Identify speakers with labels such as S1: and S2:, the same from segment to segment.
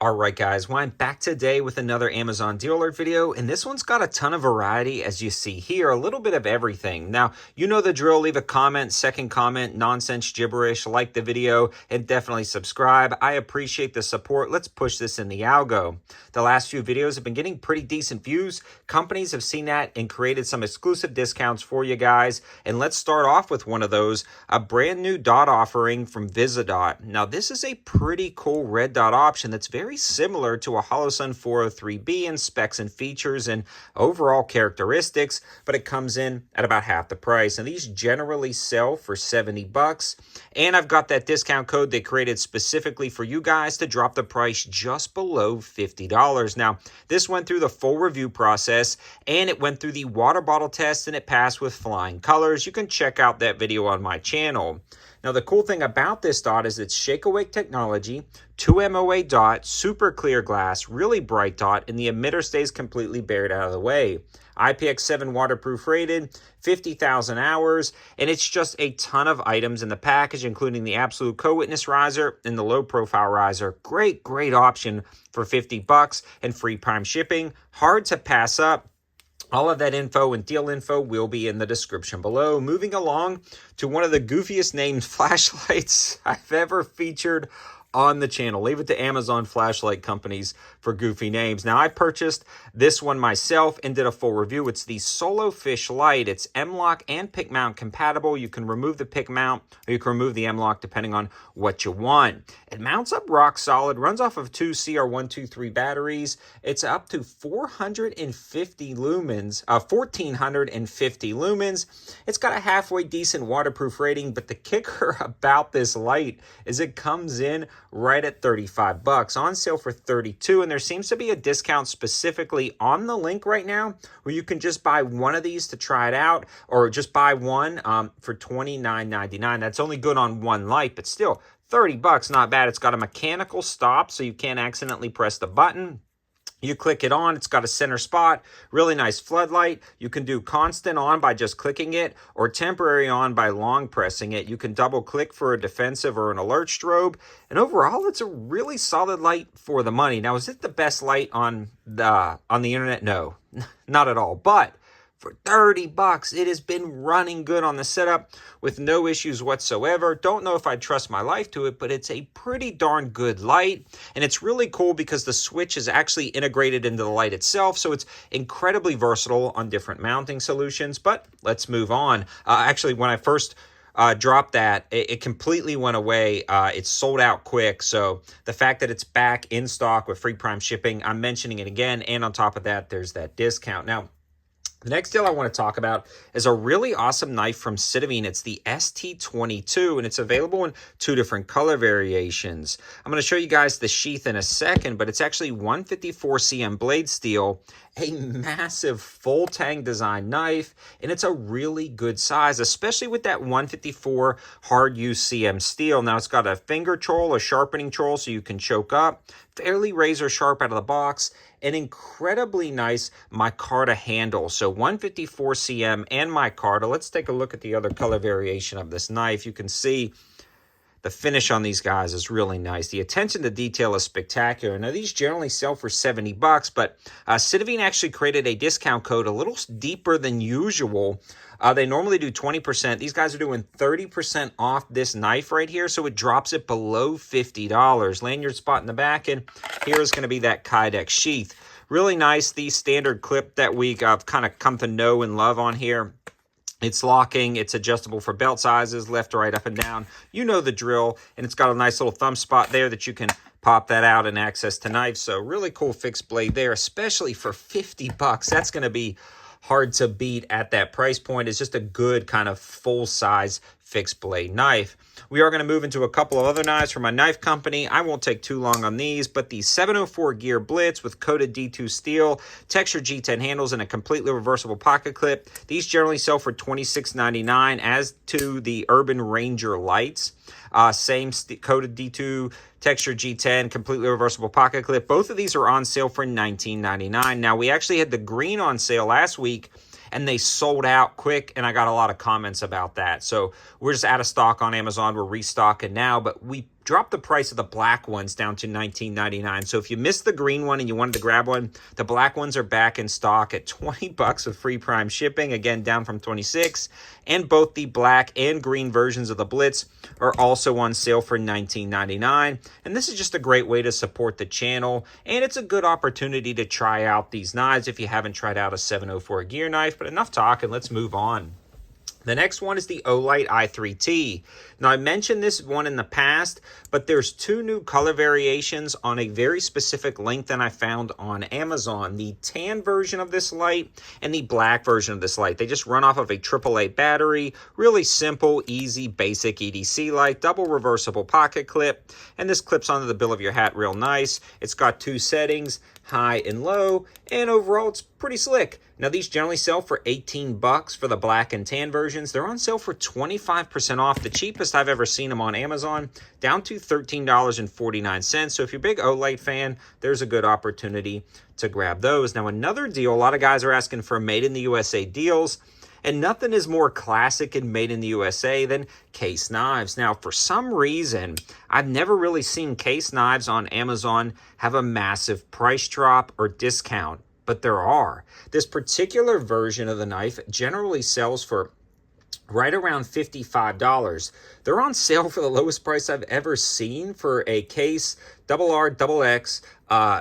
S1: All right, guys, well, I'm back today with another Amazon deal alert video, and this one's got a ton of variety, as you see here, a little bit of everything. Now, you know the drill. Leave a comment, second comment, nonsense gibberish, like the video, and definitely subscribe. I appreciate the support. Let's push this in the algo. The last few videos have been getting pretty decent views. Companies have seen that and created some exclusive discounts for you guys, and let's start off with one of those, a brand new dot offering from VISIDOT. Now, this is a pretty cool red dot option that's very similar to a Holosun 403B in specs and features and overall characteristics, but it comes in at about half the price. And these generally sell for 70 bucks. And I've got that discount code they created specifically for you guys to drop the price just below $50. Now, this went through the full review process and it went through the water bottle test and it passed with flying colors. You can check out that video on my channel. Now, the cool thing about this dot is it's shake-awake technology, 2 MOA dot, super clear glass, really bright dot, and the emitter stays completely buried out of the way. IPX7 waterproof rated, 50,000 hours, and it's just a ton of items in the package, including the absolute co-witness riser and the low-profile riser. Great option for 50 bucks and free prime shipping. Hard to pass up. All of that info and deal info will be in the description below. Moving along to one of the goofiest named flashlights I've ever featured on the channel. Leave it to Amazon flashlight companies for goofy names. Now, I purchased this one myself and did a full review. It's the Solofish Light. It's M-LOK and pick mount compatible. You can remove the pick mount or you can remove the M-LOK depending on what you want. It mounts up rock solid, runs off of two CR123 batteries. It's up to 450 lumens, 1450 lumens. It's got a halfway decent waterproof rating, but the kicker about this light is it comes in right at 35 bucks, on sale for 32, and there seems to be a discount specifically on the link right now where you can just buy one of these to try it out, or just buy one for $29.99. That's only good on one light, but still 30 bucks, not bad. It's got a mechanical stop so you can't accidentally press the button. You click it on, it's got a center spot, really nice floodlight. You can do constant on by just clicking it or temporary on by long pressing it. You can double click for a defensive or an alert strobe. And overall, it's a really solid light for the money. Now, is it the best light on the internet? No, not at all. But for 30 bucks, it has been running good on the setup with no issues whatsoever. Don't know if I'd trust my life to it, but it's a pretty darn good light. And it's really cool because the switch is actually integrated into the light itself, so it's incredibly versatile on different mounting solutions. But let's move on. Actually, when I first dropped that, it completely went away. It's sold out quick. So the fact that it's back in stock with free prime shipping, I'm mentioning it again. And on top of that, there's that discount. Now, the next deal I want to talk about is a really awesome knife from Camine. It's the ST22, and it's available in two different color variations. I'm going to show you guys the sheath in a second, but it's actually 154 cm blade steel, a massive full tang design knife, and it's a really good size, especially with that 154 hard use CM steel. Now, it's got a finger choil, a sharpening choil, so you can choke up, fairly razor sharp out of the box, an incredibly nice micarta handle. So 154 cm and micarta. Let's take a look at the other color variation of this knife. You can see the finish on these guys is really nice. The attention to detail is spectacular. Now, these generally sell for 70 bucks, but Camine actually created a discount code a little deeper than usual. They normally do 20%. These guys are doing 30% off this knife right here, so it drops it below $50. Lanyard spot in the back, and here is going to be that Kydex sheath. Really nice. The standard clip that we kind of come to know and love on here. It's locking, it's adjustable for belt sizes, left, right, up, and down. You know the drill, and it's got a nice little thumb spot there that you can pop that out and access to knives. So really cool fixed blade there, especially for 50 bucks. That's going to be hard to beat at that price point. It's just a good kind of full-size fixed blade knife. We are going to move into a couple of other knives from my knife company. I won't take too long on these, but the 704 Gear Blitz with coated D2 steel, textured G10 handles, and a completely reversible pocket clip. These generally sell for $26.99, as to the Urban Ranger lights. Same coated D2, textured G10, completely reversible pocket clip. Both of these are on sale for $19.99. Now, we actually had the green on sale last week, and they sold out quick, and I got a lot of comments about that. So we're just out of stock on Amazon. We're restocking now, but we dropped the price of the black ones down to $19.99. So if you missed the green one and you wanted to grab one, the black ones are back in stock at 20 bucks with free prime shipping, again down from 26. And both the black and green versions of the Blitz are also on sale for $19.99. And this is just a great way to support the channel, and it's a good opportunity to try out these knives if you haven't tried out a 704 gear knife. But enough talking, let's move on. The next one is the Olight i3T. Now, I mentioned this one in the past, but there's two new color variations on a very specific link that I found on Amazon. The tan version of this light and the black version of this light. They just run off of a AAA battery. Really simple, easy, basic EDC light. Double reversible pocket clip. And this clips onto the bill of your hat real nice. It's got two settings, high and low, and overall it's pretty slick. Now, these generally sell for 18 bucks for the black and tan versions. They're on sale for 25% off. The cheapest I've ever seen them on Amazon, down to $13.49. So if you're a big Olight fan, there's a good opportunity to grab those. Now, another deal, a lot of guys are asking for made in the USA deals, and nothing is more classic and made in the USA than case knives. Now, for some reason, I've never really seen case knives on Amazon have a massive price drop or discount, but there are. This particular version of the knife generally sells for right around $55. They're on sale for the lowest price I've ever seen for a case RR XX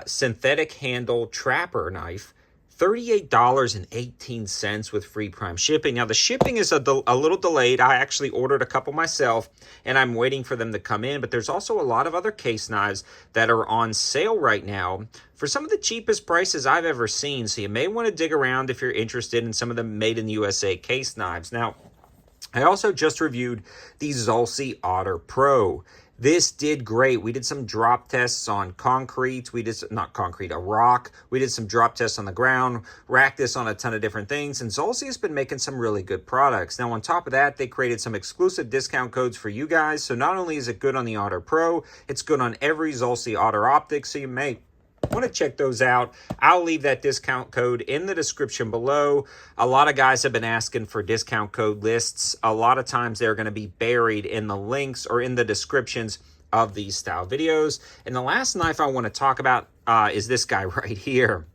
S1: synthetic handle trapper knife. $38.18 with free prime shipping. Now, the shipping is a little delayed. I actually ordered a couple myself, and I'm waiting for them to come in. But there's also a lot of other case knives that are on sale right now for some of the cheapest prices I've ever seen. So you may want to dig around if you're interested in some of the made in the USA case knives. Now, I also just reviewed the Zulisy Otter Pro. This did great. We did some drop tests on concrete. We did, not concrete, a rock. We did some drop tests on the ground, racked this on a ton of different things, and Zulisy has been making some really good products. Now, on top of that, they created some exclusive discount codes for you guys. So not only is it good on the Otter Pro, it's good on every Zulisy Otter optic, so you may want to check those out. I'll leave that discount code in the description below. A lot of guys have been asking for discount code lists. A lot of times they're going to be buried in the links or in the descriptions of these style videos. And the last knife I want to talk about is this guy right here.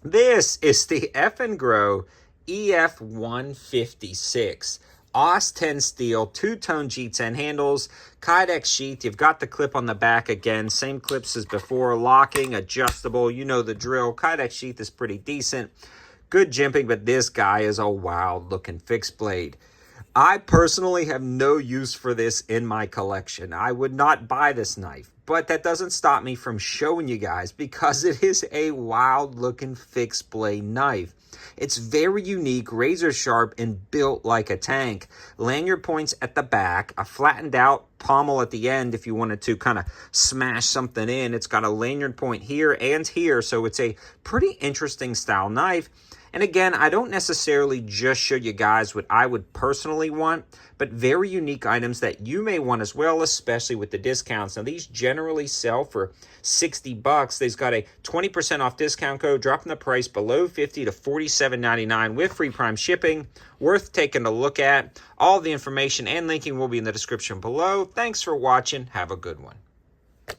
S1: This is the Effing Grow EF156. OS 10 steel, two-tone G10 handles, Kydex sheath. You've got the clip on the back again. Same clips as before. Locking, adjustable. You know the drill. Kydex sheath is pretty decent. Good jimping, but this guy is a wild-looking fixed blade. I personally have no use for this in my collection. I would not buy this knife, but that doesn't stop me from showing you guys because it is a wild-looking fixed blade knife. It's very unique, razor sharp, and built like a tank. Lanyard points at the back, a flattened out pommel at the end if you wanted to kind of smash something in. It's got a lanyard point here and here, so it's a pretty interesting style knife. And again, I don't necessarily just show you guys what I would personally want, but very unique items that you may want as well, especially with the discounts. Now, these generally sell for 60 bucks. They've got a 20% off discount code, dropping the price below 50 to $47.99 with free prime shipping. Worth taking a look at. All the information and linking will be in the description below. Thanks for watching. Have a good one.